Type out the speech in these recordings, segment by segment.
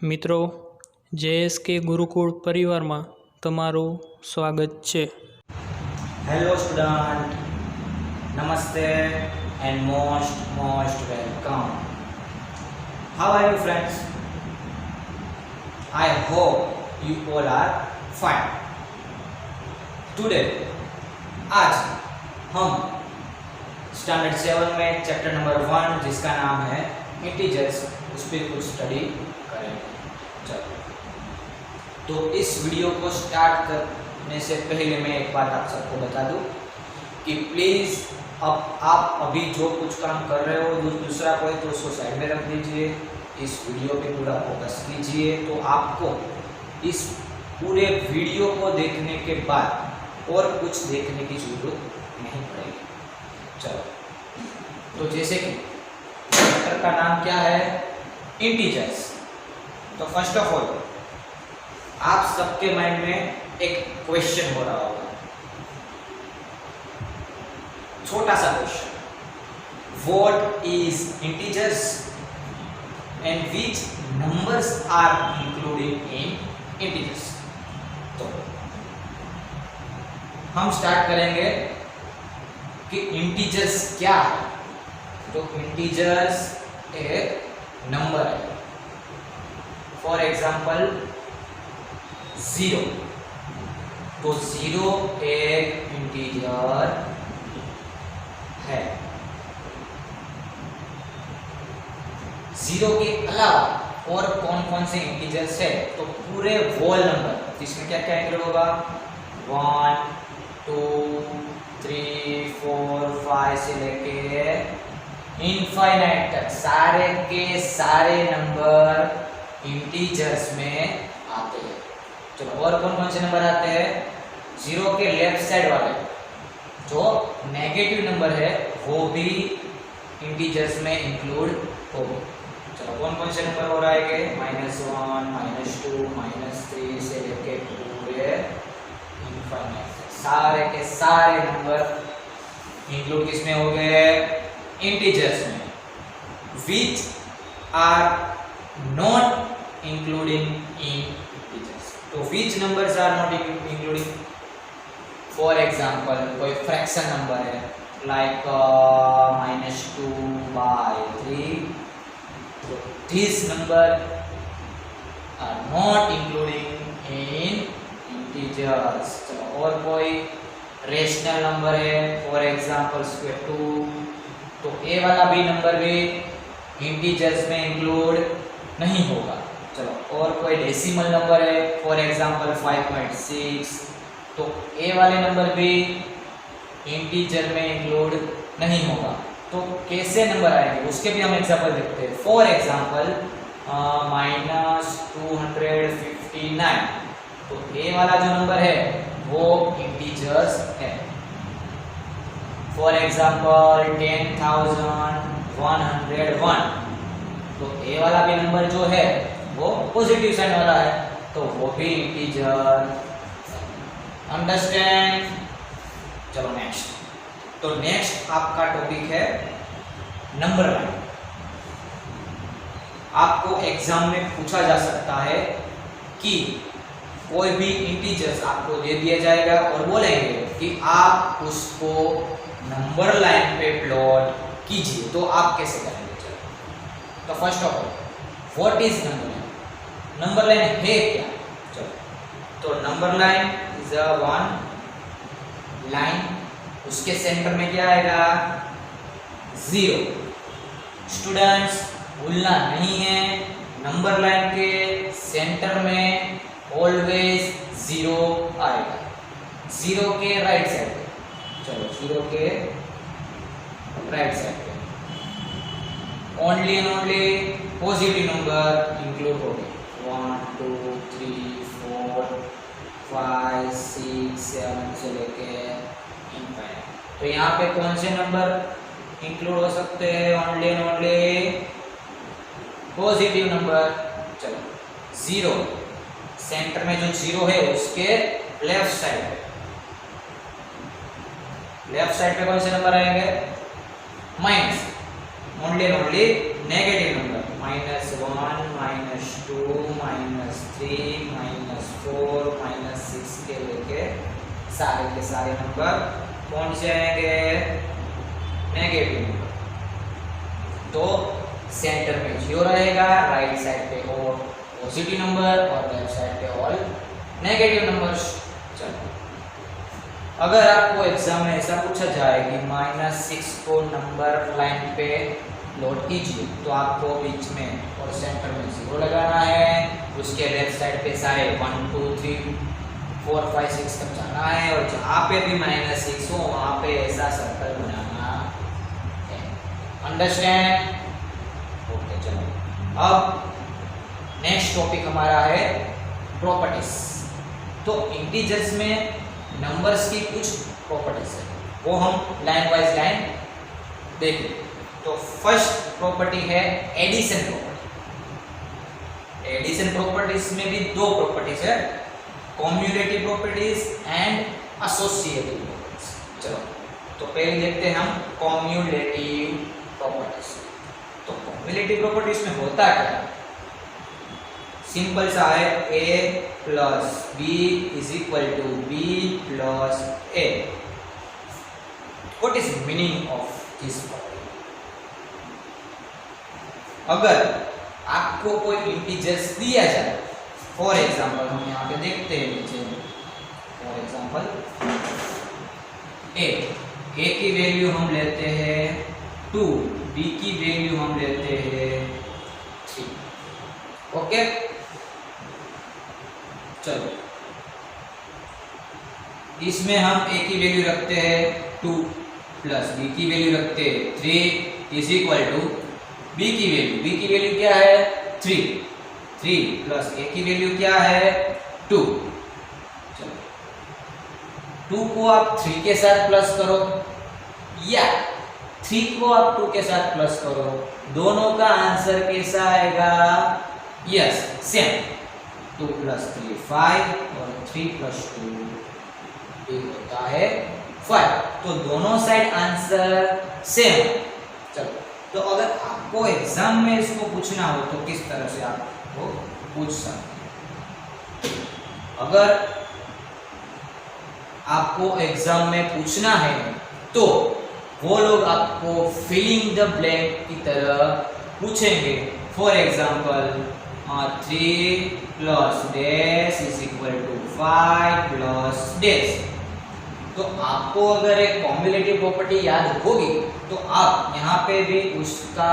મિત્રો JSK ગુરુકુળ પરિવારમાં તમારું સ્વાગત છે. Hello student, Namaste and most welcome. How are you friends? I hope you all are fine. Today आज हम स्टैंडर्ड 7 में चैप्टर नंबर 1 जिसका नाम है इंटीजर्स उस पर कुछ स्टडी करेंगे. चलो तो इस वीडियो को स्टार्ट करने से पहले मैं एक बात आप सबको बता दूं कि प्लीज़ अब आप अभी जो कुछ काम कर रहे हो जो दूसरा कोई तो उसको साइड में रख दीजिए, इस वीडियो पे पूरा फोकस कीजिए. तो आपको इस पूरे वीडियो को देखने के बाद और कुछ देखने की जरूरत नहीं पड़ेगी. चलो तो जैसे कि चैप्टर का नाम क्या है, इंटीजर्स. तो फर्स्ट ऑफ ऑल आप सबके माइंड में एक क्वेश्चन हो रहा होगा, छोटा सा question, what is integers and which numbers are included in integers. तो हम स्टार्ट करेंगे कि इंटीजर्स क्या है. तो इंटीजर्स एक नंबर है. For example 0. तो 0 एक इंटीजर है. 0 के अलावा और कौन कौन से इंटीजर्स है, तो पूरे होल नंबर इसमें क्या क्या इंक्लूड होगा, 1 2 3 4 5 से लेके इनफाइनाइट तक सारे के सारे नंबर इंटीजर्स में आते हैं. चलो और कौन कौन से नंबर आते हैं, 0 के लेफ्ट साइड वाले जो नेगेटिव नंबर है वो भी इंटीजर्स में इंक्लूड होंगे. चलो कौन कौन से नंबर हो रहा है, -1 -2 -3 से लेके पूरे इनफाइनाइट सारे के सारे नंबर इंक्लूड किसमें हो गए, इंटीजर्स में. Which are not including in integers. तो which numbers are not including, for example कोई फ्रैक्शन नंबर है लाइक -2/3, तो this number are not including in integers. और कोई रेशनल नंबर है फॉर एग्जांपल √2, तो ए वाला भी नंबर भी इंटीजर्स में इंक्लूड नहीं होगा. चलो और कोई डेसिमल नंबर है फॉर एग्जांपल 5.6, तो ए वाले नंबर भी इंटीजर में इंक्लूड नहीं होगा. तो कैसे नंबर आएंगे उसके भी हम एग्जांपल देखते हैं. फॉर एग्जांपल -259, तो ए वाला जो नंबर है वो इंटीजर्स है. फॉर एग्जांपल 10,101, तो ए वाला भी नंबर जो है वो पॉजिटिव साइन वाला है, तो वो भी इंटीजर. अंडरस्टैंड. चलो नेक्स्ट. तो नेक्स्ट आपका टॉपिक है नंबर लाइन. आपको एग्जाम में पूछा जा सकता है कि कोई भी इंटीजर्स आपको दे दिया जाएगा और बोलेंगे कि आप उसको नंबर लाइन पे प्लॉट कीजिए, तो आप कैसे करेंगे. चलो तो first of all what is number line, number line है क्या. चलो तो number line is a one line, उसके सेंटर में क्या आएगा, 0. स्टूडेंट्स भूलना नहीं है, नंबर लाइन के सेंटर में ऑलवेज 0 आएगा. 0 के राइट साइड पे, चलो 0 के राइट साइड पे only and only positive number include हो गए. 1 2 3 4 5 6 7 से लेके इनफाइनाइट. तो यहाँ पे कौन से नंबर इंक्लूड हो सकते हैं, only and only positive number. चलो 0 सेंटर में जो 0 है उसके लेफ्ट साइड पे कौन से नंबर आएंगे, minus, only and only negative number, -1 -2 -2 -3 -4 -6 के लेके सारे के सारे नंबर कौन से आएंगे? Negative number. तो सेंटर में 0 रहेगा, राइट साइड पे और पॉजिटिव नंबर और लेफ्ट साइड पे ऑल नेगेटिव नंबर्स। चलो, अगर आपको एग्जाम में ऐसा पूछा जाए कि -6 को नंबर लाइन पे लोड कीजिए, तो आपको बीच में और सेंटर में 0 लगाना है, उसके लेफ्ट साइड पे सारे 1 2 3 4 5 6 तक जाना है, और जहाँ पे भी -6 हो वहाँ पे ऐसा सर्कल बनाना है। अंडरस्टैंड? ओके, चलो अब नेक्स्ट टॉपिक हमारा है प्रॉपर्टीज। तो इंटीजर्स में नंबर्स की कुछ प्रॉपर्टीज है, वो हम लाइन वाइज लाइन देखें। तो फर्स्ट प्रॉपर्टी है एडिशन प्रॉपर्टी। एडिशन प्रॉपर्टीज में भी दो प्रॉपर्टीज है, commutative properties and associative properties. चलो, तो पहले देखते हैं हम कॉम्युलेटिव प्रॉपर्टीज। तो कॉम्युलेटिव प्रॉपर्टीज में होता क्या है? सिंपल सा है, a plus B is equal to B plus A. What is meaning of this property? अगर आपको कोई इंटीजर्स दिया जाए, फॉर एग्जांपल हम यहाँ पे देखते हैं नीचे, फॉर एग्जांपल a की वैल्यू हम लेते हैं 2, b की वैल्यू हम लेते हैं 3। ओके, चलो इसमें हम a की वैल्यू रखते हैं 2 प्लस b की वैल्यू रखते हैं 3 इज इक्वल टू b की वैल्यू क्या है? 3 प्लस a की वैल्यू क्या है? 2। चलो, 2 को आप 3 के साथ प्लस करो या 3 को आप 2 के साथ प्लस करो, दोनों का आंसर कैसा आएगा? Yes, same. 2 प्लस 3 5 और 3 प्लस 2 होता है 5। तो दोनों साइड आंसर सेम। चलो, तो अगर आपको एग्जाम में इसको पूछना हो तो किस तरह से आपको पूछ सकते हैं? अगर आपको एग्जाम में पूछना है तो वो लोग आपको फिलिंग द ब्लैंक की तरह पूछेंगे। For example 3 plus dash is equal to 5 plus dash. तो आपको अगर एक कॉम्युलेटिव प्रॉपर्टी याद होगी तो आप यहाँ पे भी उसका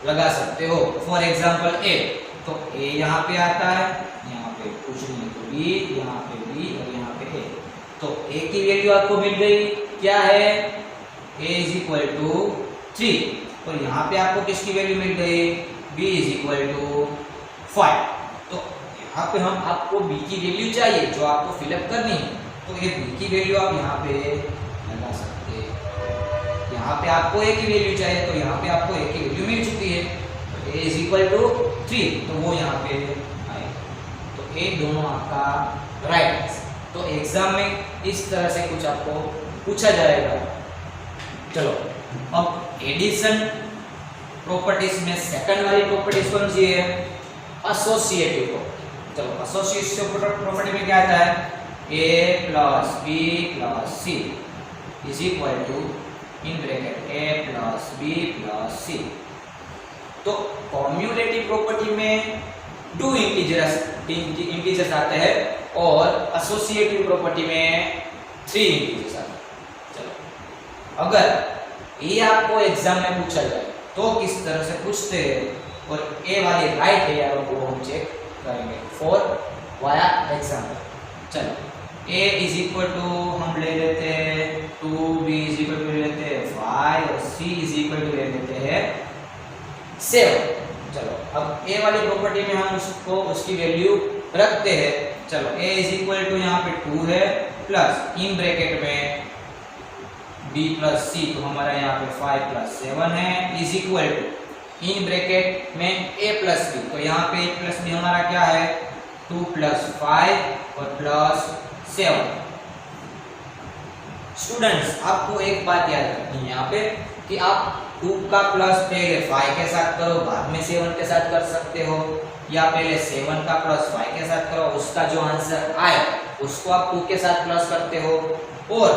लगा सकते हो। फॉर एग्जाम्पल a, तो a यहाँ पे आता है, यहाँ पे कुछ नहीं तो b, यहाँ पे b और यहाँ पे a। तो a की वैल्यू आपको मिल गई, क्या है? a इज इक्वल टू 3, और यहाँ पे आपको किसकी वैल्यू मिल गई? b is equal to 5। तो यहाँ पे हम आपको b की वैल्यू चाहिए जो आपको फिलअप करनी है, तो ये b की वैल्यू आप यहाँ पे लगा सकते हैं। यहाँ पे आपको a की वैल्यू चाहिए, तो यहाँ पे आपको a की वैल्यू मिल चुकी है, तो a इज इक्वल टू 3, तो वो यहाँ पे आए, तो a दोनों आपका राइट आंसर। तो एग्जाम में इस तरह से कुछ आपको पूछा जाएगा। चलो, अब एडिशन प्रॉपर्टीज में सेकंड वाली प्रॉपर्टीज कौन सी है? Associative property. चलो, एसोसिएटिव प्रॉपर्टी में क्या आता है? a plus b plus c is equal to in bracket a plus b plus c। तो कॉम्युलेटिव प्रॉपर्टी में 2 इंटीजर्स आते हैं और एसोसिएटिव प्रॉपर्टी में 3 इंटीजर्स आते हैं। चलो, अगर ये आपको एग्जाम में पूछा जाए तो किस तरह से पूछते हैं, और ए वाली राइट है या वो हम चेक करेंगे फॉर वाया एग्जाम्पल। चलो, a इज इक्वल टू हम ले लेते हैं 2, b इज इक्वल टू ले लेते हैं 5 और c इज इक्वल टू ले लेते हैं 7। चलो, अब a वाली प्रॉपर्टी में हम उसको उसकी वैल्यू रखते हैं। चलो, a इज इक्वल टू यहाँ पे 2 है प्लस इन ब्रैकेट में b प्लस c, तो हमारा यहाँ पे 5 प्लस 7 है is equal to in bracket में a प्लस b, तो यहाँ पे a प्लस b हमारा क्या है? 2 प्लस 5 और प्लस 7। स्टूडेंट्स, आपको एक बात याद रखनी है यहाँ पे कि आप 2 का प्लस पहले 5 के साथ करो, बाद में 7 के साथ कर सकते हो, या पहले 7 का प्लस 5 के साथ करो, उसका जो आंसर आए उसको आप 2 के साथ प्लस करते हो, और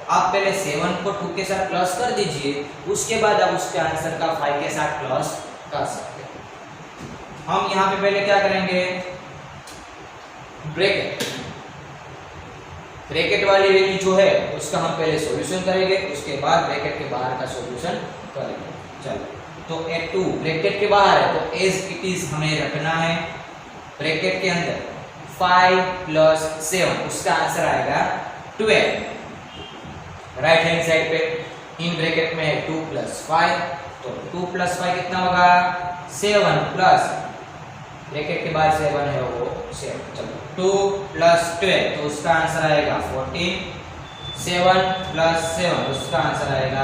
आप पहले 7 को 2 के साथ प्लस कर दीजिए, उसके बाद आप उसके आंसर का 5 के साथ प्लस कर सकते हो। हम यहाँ पे पहले क्या करेंगे, ब्रैकेट वाली वैल्यू जो है उसका हम पहले सॉल्यूशन करेंगे, उसके बाद ब्रैकेट के बाहर का सॉल्यूशन करेंगे। चलो, तो A2 ब्रैकेट के बाहर है तो एज इट इज हमें रखना है। ब्रैकेट के अंदर 5 प्लस 7 उसका आंसर आएगा 12। राइट हैंड साइड पे इन ब्रैकेट में है 2 प्लस 5, तो 2 प्लस 5 कितना होगा 7 प्लस ब्रैकेट के बाद 7 है वो 7। चलो 2 प्लस 12 तो उसका आंसर आएगा 14। 7 प्लस 7 उसका आंसर आएगा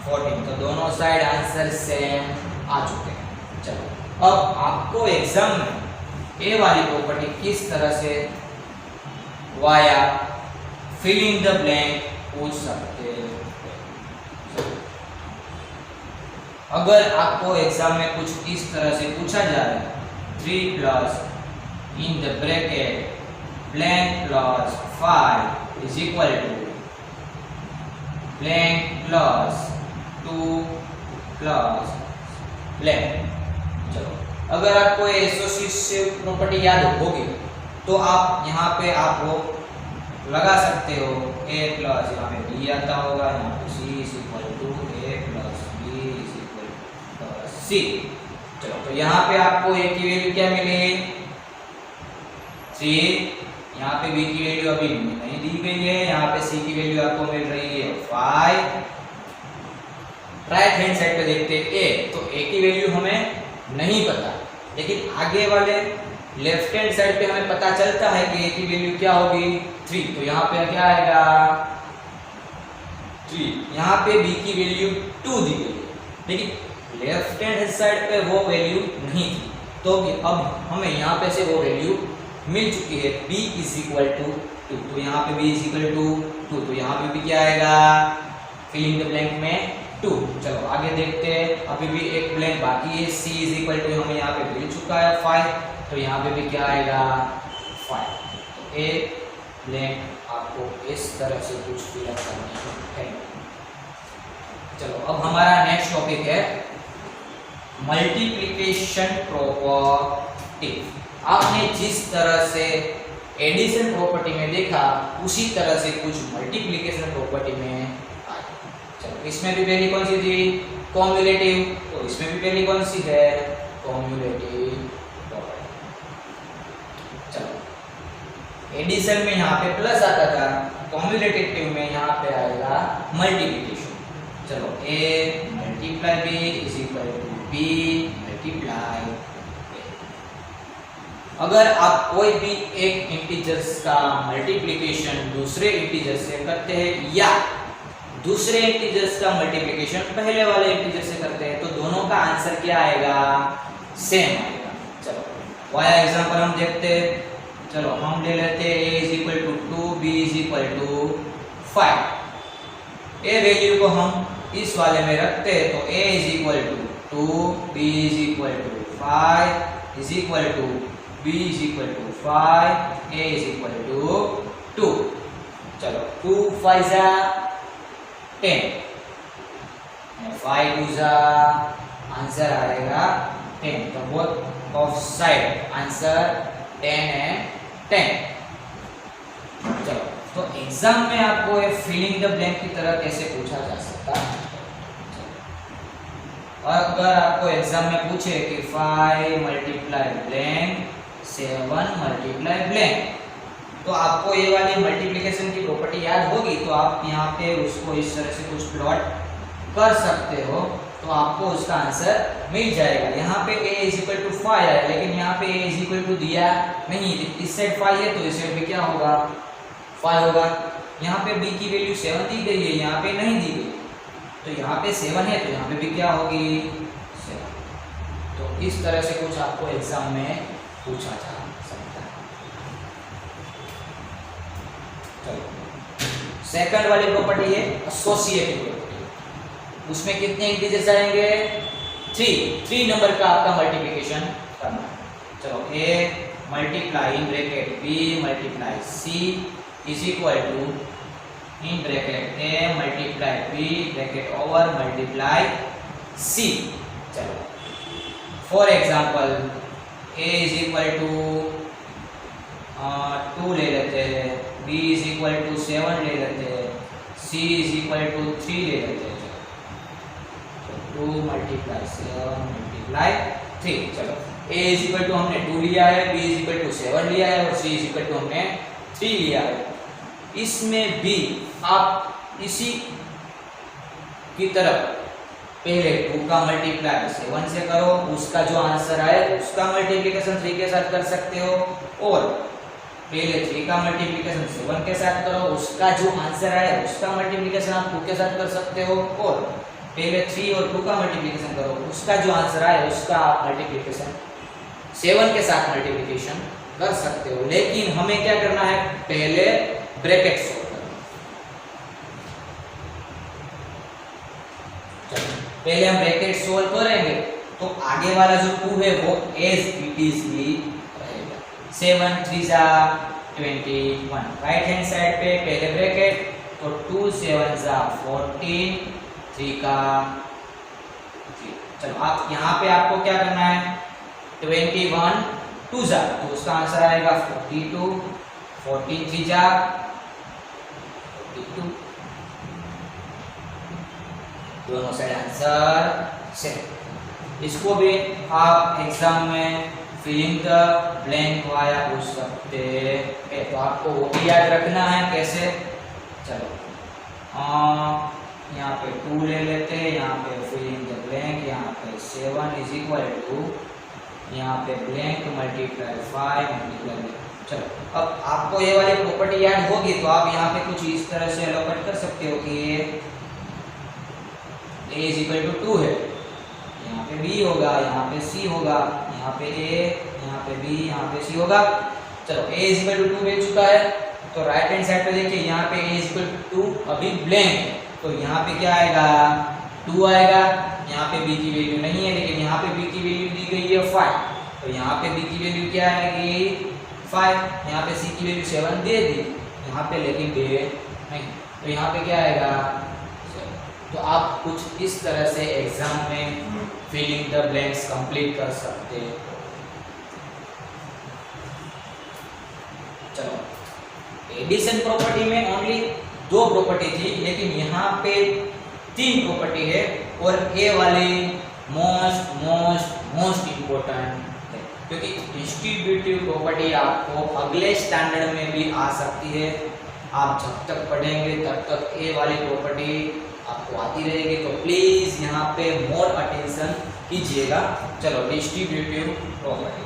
14। तो दोनों साइड आंसर सेम आ चुके हैं। चलो अब आपको एग्जाम में ए वाली प्रॉपर्टी किस तरह से via fill in the blank पूछ सकते हैं। अगर आपको एग्जाम में कुछ इस तरह से पूछा जाए 3 plus in the bracket blank plus 5 is equal to blank plus 2 plus blank। चलो अगर आपको एसोसिएटिव प्रॉपर्टी याद होगी तो आप यहाँ पे आप वो लगा सकते हो a प्लस यहाँ पे b आता होगा, यहाँ पे c is equal to a plus b is equal to c। चलो तो यहाँ पे आपको a की वैल्यू क्या मिली 3, यहाँ पे b की वैल्यू अभी नहीं दी गई है, यहाँ पे c की वैल्यू आपको मिल रही है 5। राइट हैंड साइड पे देखते हैं a, तो a की वैल्यू हमें नहीं पता, लेकिन आगे वाले लेफ्ट हैंड साइड पे हमें पता चलता है कि a की वैल्यू क्या होगी 3, तो यहाँ पे क्या आएगा 3। यहाँ पे b की वैल्यू 2 दी गई है, लेकिन लेफ्ट हैंड साइड पे वो वैल्यू नहीं थी, तो अब हमें यहाँ पे से वो वैल्यू मिल चुकी है b इज इक्वल टू 2। तो यहाँ पे b इज इक्वल टू 2, तो यहाँ पे भी क्या आएगा फिलिंग द ब्लैंक में 2। चलो आगे देखते हैं, अभी भी एक ब्लैंक बाकी है, c इज इक्वल टू हमें यहाँ पे मिल चुका है 5, तो यहाँ पे भी क्या आएगा 5। तो एक ब्लैंक आपको इस तरह से कुछ फिलअप करना है। चलो अब हमारा नेक्स्ट टॉपिक है मल्टीप्लिकेशन प्रॉपर्टी। आपने जिस तरह से एडिशन प्रॉपर्टी में देखा उसी तरह से कुछ मल्टीप्लिकेशन प्रॉपर्टी में आए। चलो इसमें भी पहली कौन सी थी कॉम्युलेटिव, तो इसमें भी पहली कौन सी है कॉम्युलेटिव प्रॉपर्टी। चलो एडिशन में यहाँ पे प्लस आता था, कॉम्युलेटिव में यहाँ पे आएगा मल्टीप्लिकेशन। चलो a multiply b is equal to b multiply. अगर आप कोई भी एक इंटीजर्स का मल्टीप्लिकेशन दूसरे इंटीजर से करते हैं या दूसरे इंटीजर्स का मल्टीप्लिकेशन पहले वाले इंटीजर से करते हैं, तो दोनों का आंसर क्या आएगा सेम आएगा। चलो वाया एग्जांपल हम देखते हैं। चलो हम ले लेते हैं a is equal to 2 b is equal to 5। A value को हम इस वाले में रखते हैं, तो a is equal to 2 b is equal to 5 is equal to b is equal to 5, a is equal to 2। चलो 2 5 जा 10, 5 2 जा आंसर आएगा 10। तो बोथ ऑफ साइड आंसर 10 है 10। चलो तो एग्जाम में आपको ये फिलिंग द ब्लैंक की तरह कैसे पूछा जा सकता है। अगर आपको एग्जाम में पूछे कि 5 मल्टीप्लाई ब्लैंक 7 मल्टीप्लाई ब्लैंक, तो आपको ये वाली मल्टीप्लिकेशन की प्रॉपर्टी याद होगी, तो आप यहाँ पे उसको इस तरह से कुछ प्लॉट कर सकते हो, तो आपको उसका आंसर मिल जाएगा। यहाँ पे a इज इक्वल टू 5 है, लेकिन यहाँ पे a इज इक्वल टू दिया नहीं, इस साइड 5 है तो इस साइड भी क्या होगा 5 होगा। यहाँ पे b की वैल्यू 7 दी गई है, यहाँ पे नहीं दी गई, तो यहाँ पे 7 है तो यहाँ पे भी क्या होगी 7। तो इस तरह से कुछ आपको एग्जाम में पूछा जा सकता है। चलो सेकंड वाली प्रॉपर्टी है एसोसिएटिव प्रॉपर्टी। उसमें कितने इंटीजर्स आएंगे? 3 नंबर का आपका मल्टीप्लिकेशन करना है। चलो a multiply in bracket b multiply c is equal to in bracket a multiply b bracket over multiply c। चलो for example a is equal to 2 ले लेते हैं, b इज इक्वल टू 7 ले लेते हैं, c इज इक्वल टू 3 ले लेते हैं। 2 मल्टीप्लाई 7 मल्टीप्लाई 3। चलो a इज इक्वल टू हमने 2 लिया है, b इज इक्वल टू 7 लिया है और c इज इक्वल टू हमने 3 लिया है। इसमें भी आप इसी की तरफ पहले 2 का मल्टीप्लाई 7 से करो, उसका जो आंसर आए उसका मल्टीप्लिकेशन 3 के साथ कर सकते हो, और पहले 3 का मल्टीप्लिकेशन 7 के साथ करो, उसका जो आंसर आए उसका मल्टीप्लिकेशन आप 2 के साथ कर सकते हो, और पहले 3 और 2 का मल्टीप्लिकेशन करो, उसका जो आंसर आए उसका आप मल्टीप्लिकेशन 7 के साथ मल्टीप्लिकेशन कर सकते हो। लेकिन हमें क्या करना है, पहले ब्रैकेट सोल्व करना। पहले हम ब्रैकेट सोल्व करेंगे तो आगे वाला जो 2 है वो एज इट इज ही रहेगा। 7 3 जा 21, राइट हैंड साइड पे पहले ब्रैकेट, तो 2 7 जा 14, 3 का 3। चलो आप यहाँ पे आपको क्या करना है, 21 2 जा, तो उसका आंसर आएगा 42, 14 3 जा 42, दोनों साइड आंसर सेम। इसको भी आप एग्जाम में फिलिंग द ब्लैंक वाया पूछ सकते हैं, तो आपको वो भी याद रखना है कैसे। चलो यहाँ पे 2 ले लेते हैं, यहाँ पे फिलिंग द ब्लैंक, यहाँ पे 7 इज इक्वल टू यहाँ पे ब्लैंक मल्टीप्लाई 5 मल्टीप्लाई। चलो अब आपको ये वाली प्रॉपर्टी याद होगी तो आप यहाँ पे कुछ इस तरह से एलोकेट कर सकते हो कि a इज इक्वल टू 2 है, यहाँ पे b होगा, यहाँ पे c होगा, यहाँ पे a, यहाँ पे b, यहाँ पे c होगा। चलो a इज इक्वल टू 2 मिल चुका है, तो राइट हैंड साइड पे देखिए यहाँ पे a इज इक्वल टू 2 अभी ब्लैंक है, तो यहाँ पे क्या आएगा 2 आएगा। यहाँ पे b की वैल्यू नहीं है, लेकिन यहाँ पे b की वैल्यू दी गई है 5, तो यहाँ पे b की वैल्यू क्या आएगी 5, यहाँ पे c की वैल्यू 7 दे दी, यहाँ पे लेकिन दे नहीं, तो यहाँ पे क्या आएगा। तो आप कुछ इस तरह से एग्जाम में फिलिंग द ब्लैंक्स कंप्लीट कर सकते हो। चलो एडिशन प्रॉपर्टी में ओनली 2 प्रॉपर्टी थी, लेकिन यहाँ पे 3 प्रॉपर्टी है, और ये वाली मोस्ट इम्पोर्टेंट है, क्योंकि डिस्ट्रीब्यूटिव प्रॉपर्टी आपको अगले स्टैंडर्ड में भी आ सकती है। आप जब तक पढ़ेंगे तब तक ये वाली प्रॉपर्टी आपको आती रहेगी, तो प्लीज यहाँ पे मोर अटेंशन कीजिएगा। चलो distributive property,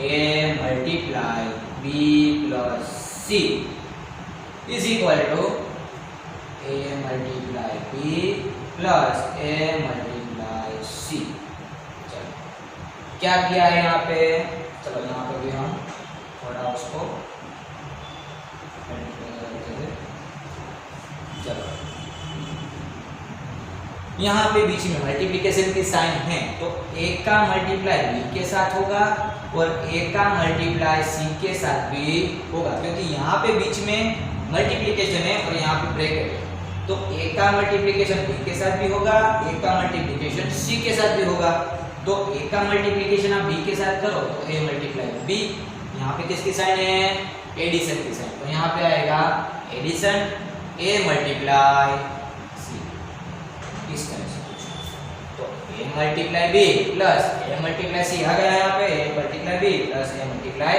a multiply b plus c is equal to a multiply b plus a multiply c। चलो क्या किया है यहाँ पे, चलो यहाँ पे भी हम थोड़ा उसको चलो यहाँ पे बीच में मल्टीप्लिकेशन की साइन है, तो a का मल्टीप्लाई b के साथ होगा और a का मल्टीप्लाई c के साथ भी होगा, क्योंकि यहाँ पे बीच में मल्टीप्लिकेशन है और यहाँ पे ब्रैकेट है, तो a का मल्टीप्लिकेशन b के साथ भी होगा, a का मल्टीप्लिकेशन c के साथ भी होगा। तो a का मल्टीप्लिकेशन आप b के साथ करो तो a मल्टीप्लाई b, यहाँ पे किसकी साइन है एडिशन की साइन, तो यहाँ पे आएगा एडिशन a मल्टीप्लाई c, इस तरह से। तो a multiply b plus a multiply c आ गया यहाँ पे, a multiply b plus a multiply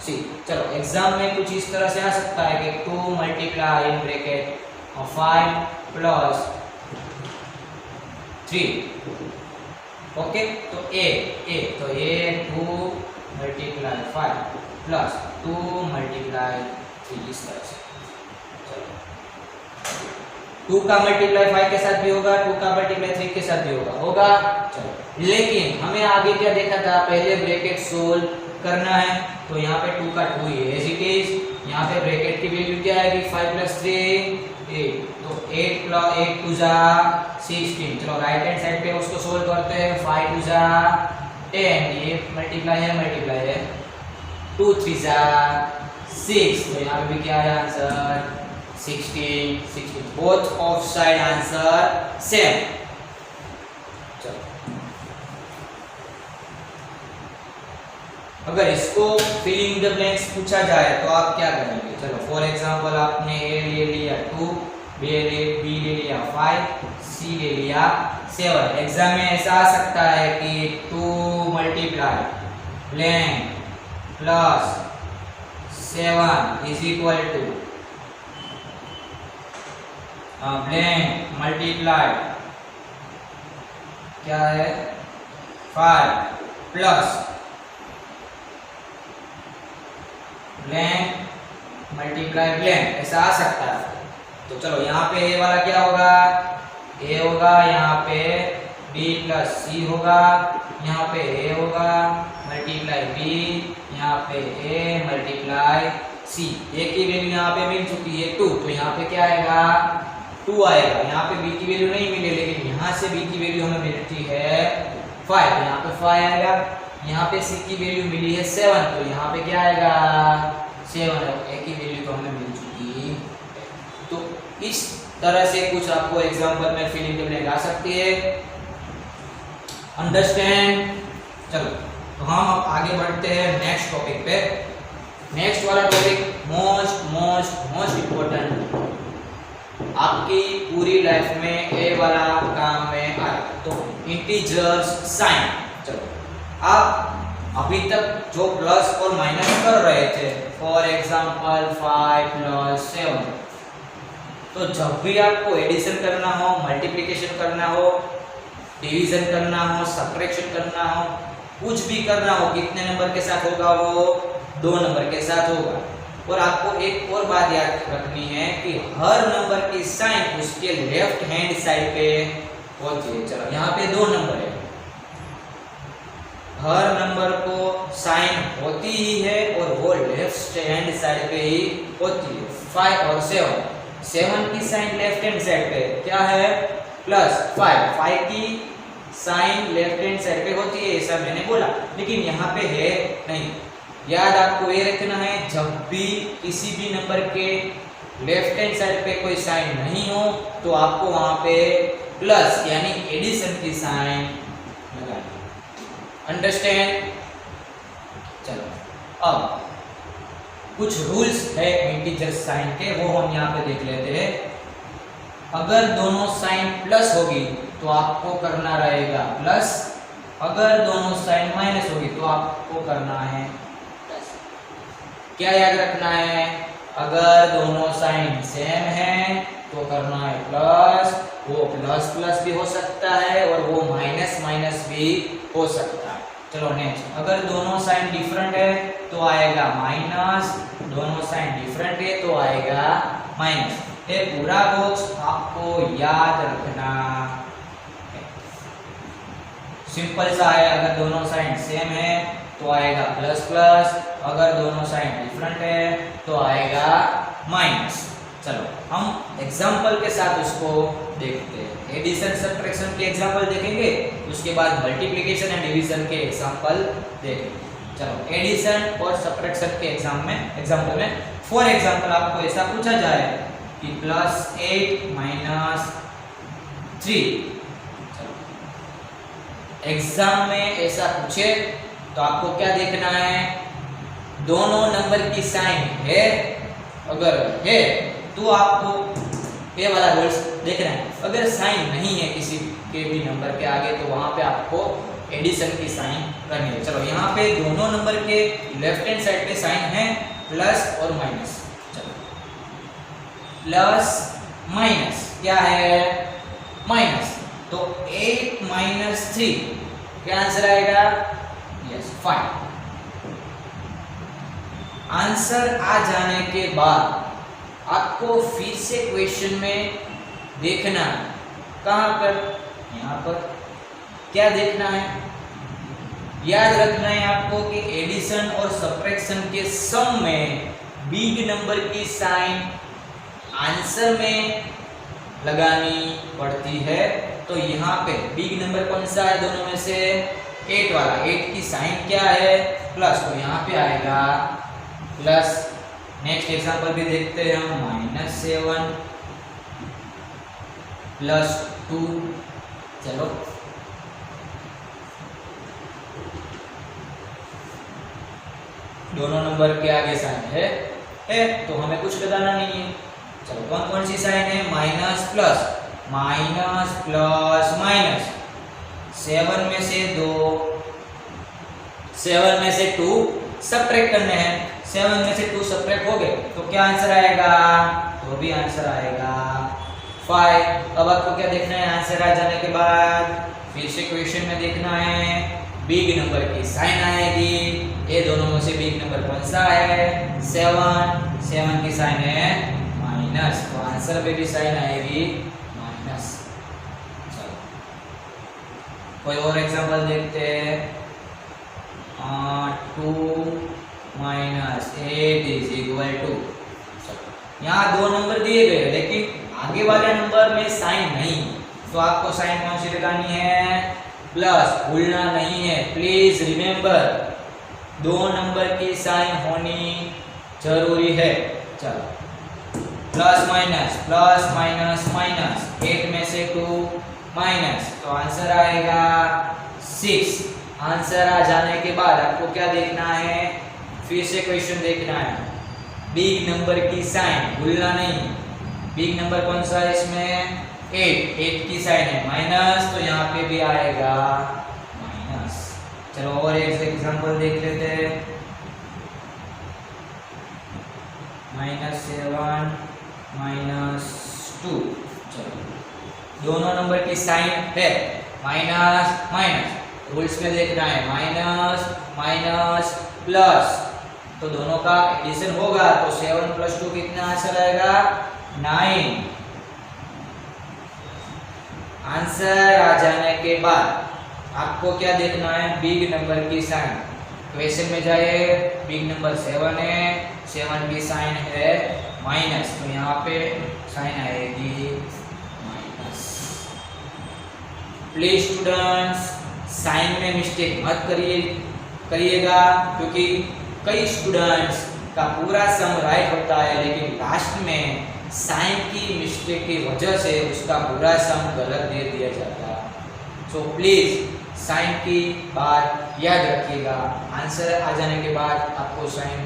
c। चलो एग्जाम में कुछ इस तरह से आ सकता है कि 2 multiply in bracket 5 plus 3, okay. तो तो a 2 मल्टीप्लाई 5 प्लस 2 मल्टीप्लाई 3, इस तरह से। 2 का मल्टीप्लाई 5 के साथ भी होगा, 2 का मल्टीप्लाई 3 के साथ भी होगा। चलो लेकिन हमें आगे क्या देखा था, पहले ब्रैकेट सोल्व करना है, तो यहाँ पे 2 का 2 ही है एज इट इज। यहाँ पे ब्रैकेट की वैल्यू क्या आएगी 5 प्लस 3 8, तो 8 प्लस 8 टू जा 16। चलो राइट हैंड साइड पे उसको सोल्व करते हैं। 5 टू जा 10, ये मल्टीप्लाई है 2 3 जा 6, तो यहाँ पे भी क्या है answer 16। Both of side answer same. चलो अगर इसको फिलिंग द ब्लैंक्स पूछा जाए तो आप क्या करेंगे? चलो फॉर एग्जांपल आपने ए ले लिया 2, बी ले लिया 5, सी ले लिया 7। एग्जाम में ऐसा आ सकता है कि 2 multiply blank plus 7 is equal to blank multiply क्या है 5 प्लस ब्लैंक मल्टीप्लाई ब्लैंक, ऐसा आ सकता है। तो चलो यहाँ पे ए वाला क्या होगा? ए होगा, यहाँ पे बी प्लस सी होगा, यहाँ पे ए होगा मल्टीप्लाई बी, यहाँ पे ए मल्टीप्लाई सी। ए की वैल्यू यहाँ पे मिल चुकी है 2, तो यहाँ पे क्या आएगा 2 आएगा। यहाँ पे बी की वैल्यू नहीं मिले, लेकिन यहाँ से बी की वैल्यू हमें मिलती है 5, तो यहाँ पे 5 आएगा। यहाँ पे सी की वैल्यू मिली है 7, तो यहाँ पे क्या आएगा 7। ए की वैल्यू तो हमें मिल चुकी। तो इस तरह से कुछ आपको एग्जांपल में फिलिंग द ब्लैंक आ सकती है। अंडरस्टैंड? चलो तो हम अब आगे बढ़ते हैं नेक्स्ट टॉपिक पे। नेक्स्ट वाला टॉपिक मोस्ट इम्पोर्टेंट, आपकी पूरी लाइफ में ए वाला काम में आए, तो इंटीजर्स साइन। चलो आप अभी तक जो प्लस और माइनस कर रहे थे, फॉर एग्जांपल 5 प्लस 7, तो जब भी आपको एडिशन करना हो, मल्टीप्लिकेशन करना हो, डिवीजन करना हो, सब्ट्रैक्शन करना हो, कुछ भी करना हो, कितने नंबर के साथ होगा? वो 2 नंबर के साथ होगा। और आपको एक और बात याद रखनी है कि हर नंबर की साइन उसके लेफ्ट हैंड साइड पे होती है। चलो यहाँ पे 2 नंबर है, हर नंबर को साइन होती ही है और वो लेफ्ट हैंड साइड पे ही होती है। 5 और 7 की साइन लेफ्ट हैंड साइड पे क्या है? प्लस 5 की साइन लेफ्ट हैंड साइड पे होती है, ऐसा मैंने बोला, लेकिन यहाँ पे है नहीं। याद आपको ये रखना है, जब भी किसी भी नंबर के लेफ्ट हैंड साइड पे कोई साइन नहीं हो तो आपको वहां पे प्लस यानी एडिशन की साइन लगानी। अंडरस्टैंड? चलो अब कुछ रूल्स है इंटीजर साइन के, वो हम यहाँ पे देख लेते हैं। अगर दोनों साइन प्लस होगी तो आपको करना रहेगा प्लस, अगर दोनों साइन माइनस होगी तो आपको करना है प्लस। क्या याद रखना है? अगर दोनों साइन सेम है तो करना है प्लस, वो प्लस प्लस भी हो सकता है और वो माइनस माइनस भी हो सकता है। चलो नेक्स्ट, अगर दोनों साइन डिफरेंट है तो आएगा माइनस, दोनों साइन डिफरेंट है तो आएगा माइनस। ये पूरा बॉक्स आपको याद रखना है, सिंपल सा है। अगर दोनों साइन सेम है तो आएगा प्लस प्लस, अगर दोनों साइन डिफरेंट है तो आएगा माइनस। चलो हम एग्जाम्पल के साथ उसको देखते हैं। एडिशन सब्ट्रैक्शन के एग्जाम्पल देखेंगे, उसके बाद मल्टीप्लिकेशन एंड डिवीजन के एग्जाम्पल देखेंगे। चलो एडिशन और सब्ट्रैक्शन के एग्जाम्पल में फॉर एग्जाम्पल आपको ऐसा पूछा जाए कि +8 - 3, एग्जाम में ऐसा पूछे तो आपको क्या देखना है? दोनों नंबर की साइन है, अगर है तो आपको ये वाला रूल्स देखना है। अगर साइन नहीं है किसी के भी नंबर के आगे तो वहां पे आपको एडिशन की साइन करनी है। चलो यहाँ पे दोनों नंबर के लेफ्ट हैंड साइड पे साइन है प्लस और माइनस। चलो प्लस माइनस क्या है? माइनस, तो 8 - 3 क्या आंसर आएगा? यस 5। आंसर आ जाने के बाद आपको फिर से क्वेश्चन में देखना है, कहां पर? यहाँ पर। क्या देखना है? याद रखना है आपको कि एडिशन और सब्ट्रैक्शन के सम में बिग नंबर की साइन आंसर में लगानी पड़ती है। तो यहाँ पे बिग नंबर कौन सा है दोनों में से? 8 वाला। 8 की साइन क्या है? प्लस, तो यहाँ पे आएगा प्लस। नेक्स्ट एग्जांपल भी देखते हैं हम, -7 प्लस 2। चलो दोनों नंबर के आगे साइन है तो हमें कुछ लगाना नहीं है। चलो कौन कौन सी साइन है? Minus plus, minus plus minus. 7 में से 2 सबट्रैक्ट करने हैं। 7 में से 2 सबट्रैक्ट हो गए तो क्या आंसर आएगा? तो भी आंसर आएगा 5। अब आपको क्या देखना है आंसर आ जाने के बाद? फिर से क्वेश्चन में देखना है बिग नंबर की साइन आएगी। ये दोनों में से बिग नंबर कौन सा है? 7 की साइन है माइनस, तो आंसर पे भी साइन आएगी माइनस। चलो कोई और एग्जांपल देखते हैं। 2 माइनस 8 इज इक्वल टू। यहाँ 2 नंबर दिए गए लेकिन आगे वाले नंबर में साइन नहीं, तो आपको साइन कौन सी लगानी है? प्लस। भूलना नहीं है, प्लीज रिमेम्बर 2 नंबर की साइन होनी जरूरी है। चलो प्लस माइनस माइनस। 8 में से 2 माइनस, तो आंसर आएगा 6। आंसर आ जाने के बाद आपको क्या देखना है? फिर से क्वेश्चन देखना है बिग नंबर की साइन, भूलना नहीं। बिग नंबर कौन सा है इसमें? 8 की साइन है माइनस, तो यहाँ पे भी आएगा माइनस। चलो और एक एग्जांपल देख लेते हैं। -7 -2। चलो दोनों नंबर की साइन है माइनस माइनस। रूल्स में देखना है माइनस माइनस प्लस, तो दोनों का एडिशन होगा तो 7 + 2 कितना आंसर आएगा? 9। आंसर आ जाने के बाद आपको क्या देखना है? बिग नंबर की साइन। क्वेश्चन में जाए, बिग नंबर 7 है, 7 की साइन है माइनस, तो यहाँ पे साइन आएगी माइनस। प्लीज स्टूडेंट्स साइन में मिस्टेक मत करिएगा, क्योंकि कई स्टूडेंट्स का पूरा सम राइट होता है लेकिन लास्ट में साइन की मिस्टेक की वजह से उसका पूरा सम गलत दे दिया जाता है। सो प्लीज साइन की बात याद रखिएगा। आंसर आ जाने के बाद आपको साइन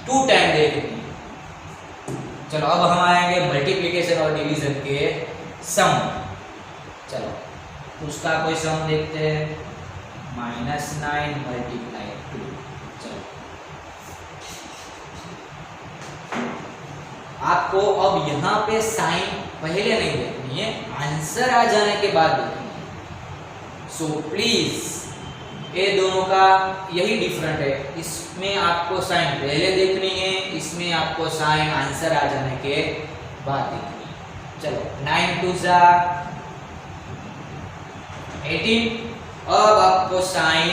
2 टाइम देखनी है। चलो अब हम आएंगे मल्टीप्लिकेशन और डिवीजन के सम। चलो उसका कोई सम देखते हैं। -9 × 2। चलो आपको अब यहाँ पे साइन पहले नहीं देखनी है, आंसर आ जाने के बाद देखनी है। सो प्लीज ये दोनों का यही डिफरेंट है। इसमें आपको साइन पहले देखनी है, इसमें आपको साइन आंसर आ जाने के बाद देखनी है। चलो 9 × 2 = 18। अब आपको साइन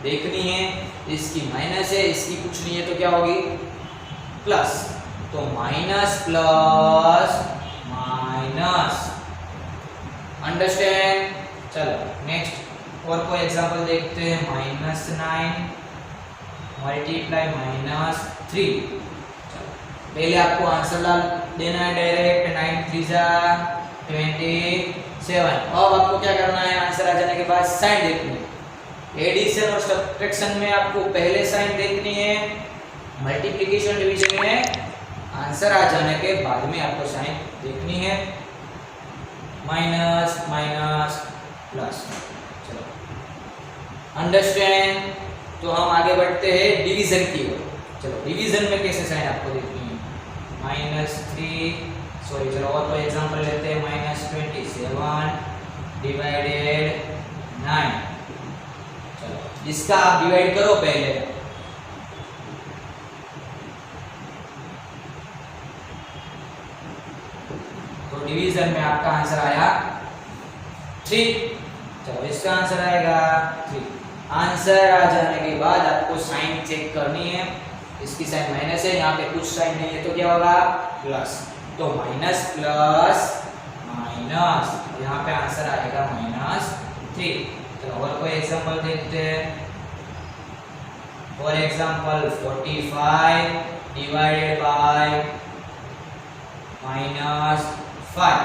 देखनी है, इसकी माइनस है, इसकी कुछ नहीं है तो क्या होगी? प्लस। तो माइनस प्लस माइनस। अंडरस्टैंड? चलो नेक्स्ट और कोई एग्जांपल देखते हैं। -9 × -3। पहले आपको आंसर डाल देना है डायरेक्ट। 9 × 3 = 27। अब आपको क्या करना है? आंसर आ जाने के बाद साइन देखनी है। एडिशन और सब्ट्रैक्शन में आपको पहले साइन देखनी है, मल्टीप्लिकेशन डिवीजन में आंसर आ जाने के बाद में आपको साइन देखनी है। Minus minus plus. चलो अंडरस्टैंड? तो हम आगे बढ़ते हैं डिवीजन की ओर। चलो डिवीजन में कैसे साइन आपको देखनी है? चलो और कोई एग्जांपल लेते हैं। -27 / 9। चलो इसका आप डिवाइड करो पहले। तो डिवीजन में आपका आंसर आया 3। चलो इसका आंसर आएगा 3। आंसर आ जाने के बाद आपको साइन चेक करनी है। इसकी साइन माइनस है, यहाँ पे कुछ साइन नहीं है तो क्या होगा? प्लस। तो माइनस प्लस माइनस, यहाँ पे आंसर आएगा -3। चलो और कोई एग्जांपल देखते हैं। For example 45 divided by -5।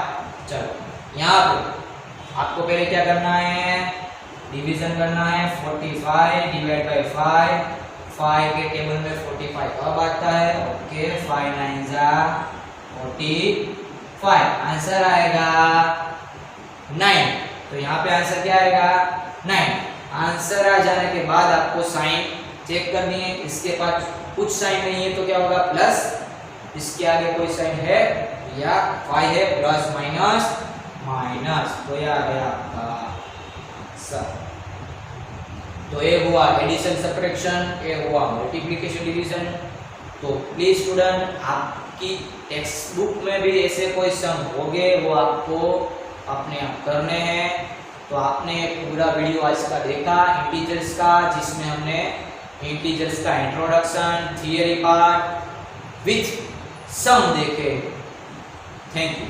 चलो यहाँ पे आपको पहले क्या करना है, डिवीजन करना है। 45 डिवाइड बाय 5 के टेबल में 45 कब आता है? ओके, 5 9 जा 45, आंसर आएगा 9। तो यहाँ पे आंसर क्या आएगा? 9। आंसर आ जाने के बाद आपको साइन चेक करनी है। इसके पास कुछ साइन नहीं है तो क्या होगा? प्लस। इसके आगे कोई साइन है या 5 है, प्लस माइनस माइनस, तो ये आ गया आपका आंसर। तो ये हुआ एडिशन सब्ट्रैक्शन, ये हुआ मल्टीप्लिकेशन डिवीजन। तो प्लीज स्टूडेंट, आपकी टेक्स्ट बुक में भी ऐसे कोई सम होंगे, वो आपको अपने आप करने हैं। तो आपने पूरा वीडियो आज का देखा इंटीजर्स का, जिसमें हमने इंटीजर्स का introduction, theory part with some देखे। Thank you.